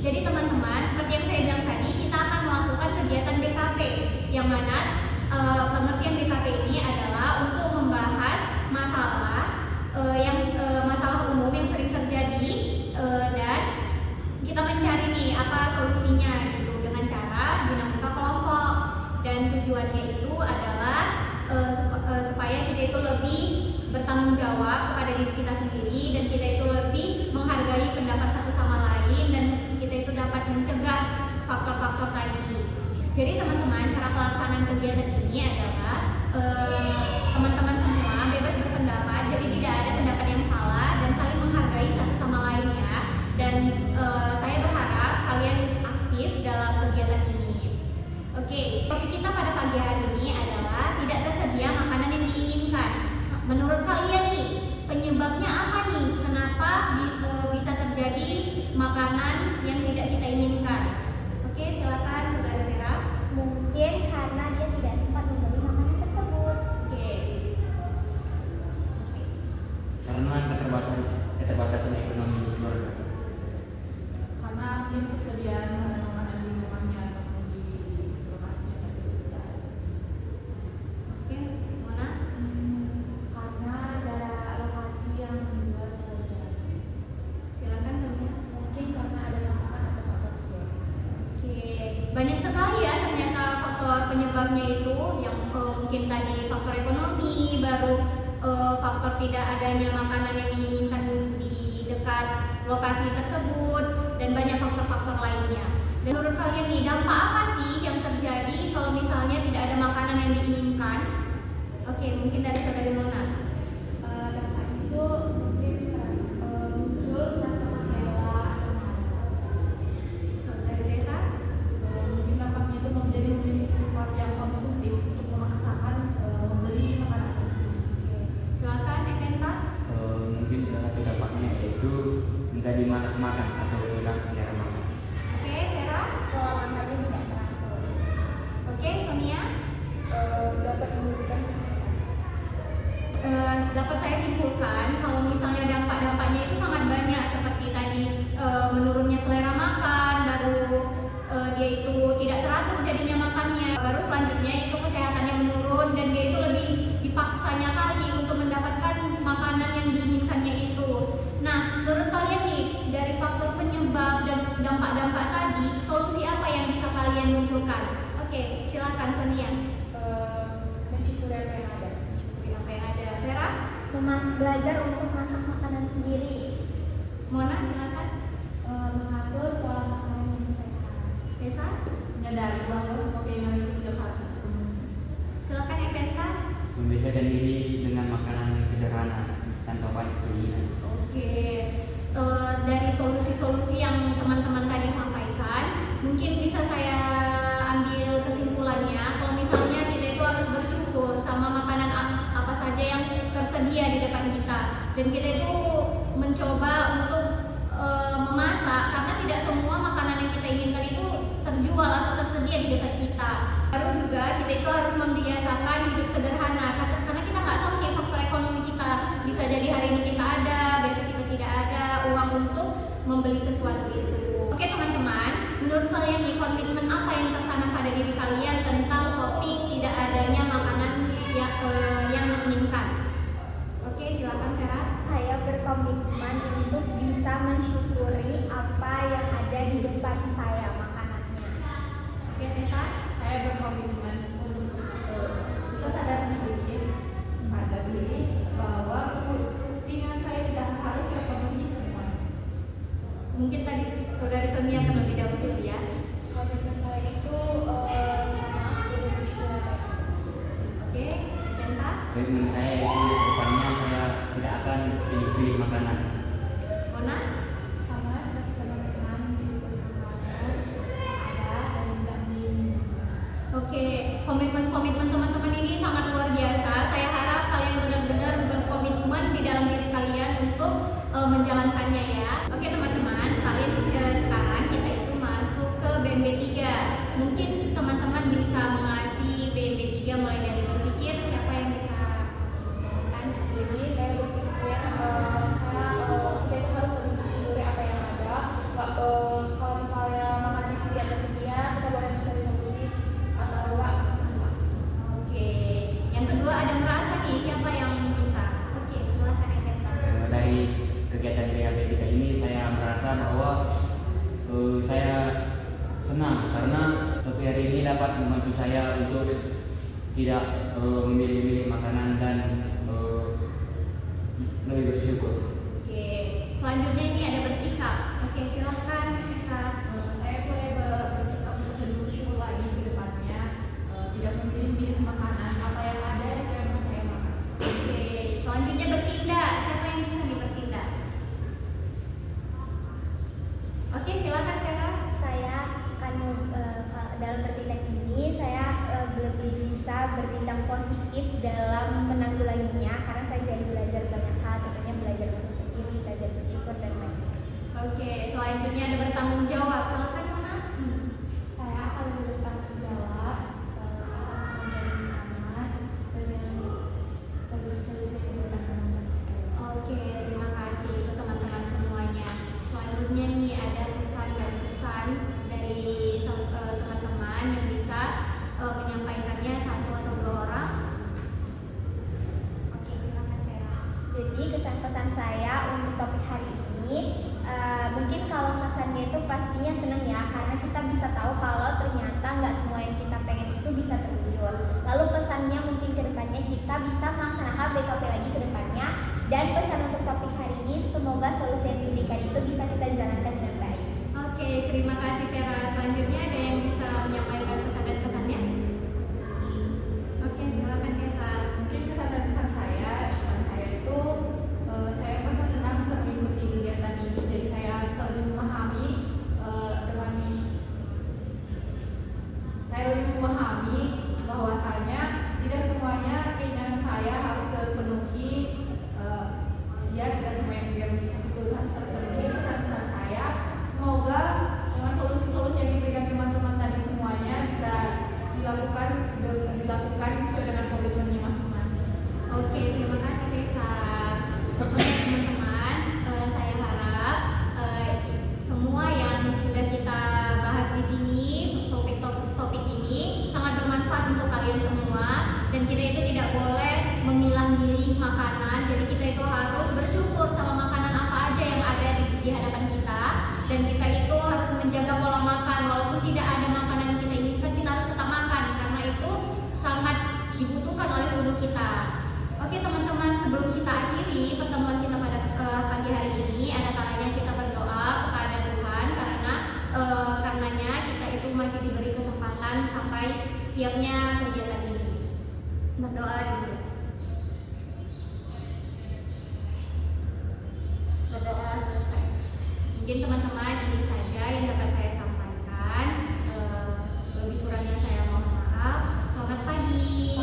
Jadi teman-teman, seperti yang saya bilang tadi, kita akan melakukan kegiatan BKP, yang mana pengertian BKP ini adalah untuk membahas masalah masalah umum yang sering terjadi, dan kita mencari nih apa solusinya gitu dengan cara dinamika kelompok, dan tujuannya itu adalah supaya kita itu lebih bertanggung jawab kepada diri kita sendiri, dan kita itu lebih menghargai pendapat satu sama lain, dan kita itu dapat mencegah faktor-faktor tadi. Jadi teman-teman, cara pelaksanaan kegiatan ini adalah teman-teman semua bebas berpendapat, jadi tidak ada pendapat yang salah dan saling menghargai satu sama lainnya. Dan saya berharap kalian aktif dalam kegiatan ini. Oke, topik kita pada pagi hari ini adalah tidak tersedia makanan yang diinginkan. Menurut kalian nih, penyebabnya apa nih? Kenapa bisa terjadi makanan yang tidak kita inginkan? Oke, silakan Saudara Vera. Mungkin karena dia tidak sempat membeli makanan tersebut. Oke. Karena keterbatasan ekonomi keluarga. Karena mungkin persediaan bahan makanan di rumahnya ataupun di lokasinya tersebut tidak ada. Oke, Mona. Karena ada lokasi yang menjual pekerjaan. Silakan Sonia. Mungkin karena ada larangan atau faktor kedua. Oke, banyak sekali ya ternyata faktor penyebabnya itu, yang mungkin tadi faktor ekonomi, baru faktor tidak adanya makanan yang diinginkan di dekat lokasi tersebut, dan banyak faktor-faktor lainnya. Dan menurut kalian nih, dampak apa sih yang terjadi kalau misalnya tidak ada makanan yang diinginkan? Oke, mungkin dari Saudari Mona. Dampak itu mungkin muncul rasa kecewa atau marah. Saudari Desa. Mungkin dampaknya itu memiliki sifat yang konsumtif untuk memaksakan membeli makanan tersebut. Silakan Ekenta. Mungkin salah satu dampaknya yaitu menjadi malas makan atau hilang selera makan. Oke, Vera. Pola makannya tidak teratur. Oke, Sonia. Dapat merugikan kesehatan. Dapat saya simpulkan kalau misalnya dampak-dampaknya itu sangat banyak, seperti tadi menurunnya selera makan, baru dia itu tidak teratur jadinya makannya, baru selanjutnya itu kesehatannya menurun, dan dia itu lebih dipaksanya kali untuk mendapatkan makanan yang diinginkannya itu. Nah, menurut kalian nih, dari faktor penyebab dan dampak-dampak tadi, solusi apa yang bisa kalian munculkan? Oke, silakan Sonia. Mensyukuri apa yang ada. Syukuri apa yang ada. Vera. Belajar untuk masak makanan sendiri. Mona, silakan. Mengatur pola makanan yang sehat. Desa. Menyadari bahwa semua keinginan itu tidak harus terpenuhi. Silakan Ekenta. Membiasakan diri dengan makanan yang sederhana tanpa banyak keinginan. Oke, dari solusi-solusi yang teman-teman tadi sampaikan, mungkin bisa saya ambil kesimpulannya kalau misalnya kita itu harus bersyukur sama makanan apa saja yang tersedia di depan kita, dan kita itu mencoba untuk memasak, karena tidak semua makanan yang kita inginkan itu terjual atau tersedia di dekat kita. Baru juga kita itu harus membiasakan hidup sederhana, karena kita nggak tahu nih faktor ekonomi kita, bisa jadi hari ini kita ada, besok kita tidak ada uang untuk membeli sesuatu itu. Oke teman-teman, menurut kalian nih, komitmen apa yang tertanam pada diri kalian tentang topik tidak adanya makanan yang diinginkan? Oke, silakan Vera. Saya berkomitmen untuk bisa mensyukuri apa yang ada di depan saya makanannya. Oke, Tessa. Saya berkomitmen untuk bisa sadar diri bahwa keinginan saya tidak harus terpenuhi semua. Mungkin tadi Saudari Sonia terlebih dahulu ya. Komitmen saya itu sama diri bersyukur. Oke, Kenta. Komitmen saya itu depannya saya tidak akan pilih-pilih makanan. Monas. Sama seperti teman-teman mensyukuri makanan ada dan tidak diinginkan. Oke, komitmen-komitmen teman-teman ini sangat luar biasa. Saya harap kalian benar-benar berkomitmen di dalam diri kalian untuk menjalankannya ya. Oke teman-teman, sekarang kita itu masuk ke BMB 3. Mungkin teman-teman bisa mengasih BMB 3 mulai dari berpikir, siapa yang bisa mengatakan? Jadi saya berpikir kita itu harus lebih merasa bahwa saya senang karena topik hari ini dapat membantu saya untuk tidak memilih-milih makanan dan lebih bersyukur. Oke, selanjutnya ini ada bersikap. Oke, silakan Nisa. Saya mulai bersikap untuk lebih bersyukur lagi ke depannya, tidak memilih-milih makanan apa yang ada yang memang saya makan. Oke, selanjutnya bertindak. Siapa yang bisa nih bertindak? Oke, silakan Vera. Saya akan dalam bertindak ini saya lebih bisa bertindak positif dalam menanggulanginya karena saya jadi belajar banyak hal, contohnya belajar mengenai diri, belajar bersyukur dan lain-lain. Oke, selanjutnya ada bertanggung jawab. Silakan Nona. Saya akan bertanggung jawab akan menjadi aman dengan solusi-solusi keberanian saya. Oke, terima kasih itu teman-teman semuanya. Selanjutnya nih ada pesan dan pesan dari teman-teman yang bisa menyampaikannya satu atau dua orang. Oke, silakan Vera. Jadi kesan pesan saya untuk topik hari ini mungkin kalau pesannya itu pastinya seneng ya karena kita bisa tahu kalau ternyata nggak semua yang kita pengen itu bisa terwujud. Lalu pesannya mungkin ke depannya kita bisa melaksanakan BKP lagi ke depannya dan pesan untuk topik hari ini semoga solusi yang diberikan itu bisa kita jalankan dengan baik. Oke, terima kasih Vera. Selanjutnya ada yang bisa menyampaikan pesan dan kesannya? Oke, silakan Kesa. Mungkin kesan dan pesan saya itu saya merasa senang bisa mengikuti kegiatan ini, jadi saya bisa lebih memahami bahwasanya tidak semuanya keinginan saya harus terpenuhi, tidak semua yang itu harus terpenuhi. Pesan-pesan saya semoga dengan solusi-solusi yang diberikan teman-teman tadi semuanya bisa dilakukan sesuai dengan komitmennya masing-masing. Oke, terima kasih Kesa. Oke teman-teman, saya harap semua yang sudah kita bahas di sini, topik ini sangat bermanfaat untuk kalian semua. Dan kita itu tidak boleh memilah-milih makanan. Jadi kita itu harus bersyukur sama makanan apa aja yang ada di hadapan kita. Dan kita itu harus menjaga pola makan. Walaupun tidak ada makanan yang kita inginkan, kita harus tetap makan karena itu sangat dibutuhkan oleh tubuh kita. Oke teman-teman, sebelum kita akhiri pertemuan kita pada pagi hari ini, ada kalanya kita berdoa kepada Tuhan karena karenanya kita itu masih diberi kesempatan sampai siapnya kegiatan ini. Berdoa dulu. Berdoa selesai. Mungkin teman-teman ini saja yang dapat saya sampaikan. Lebih kurangnya saya mohon maaf. Selamat pagi.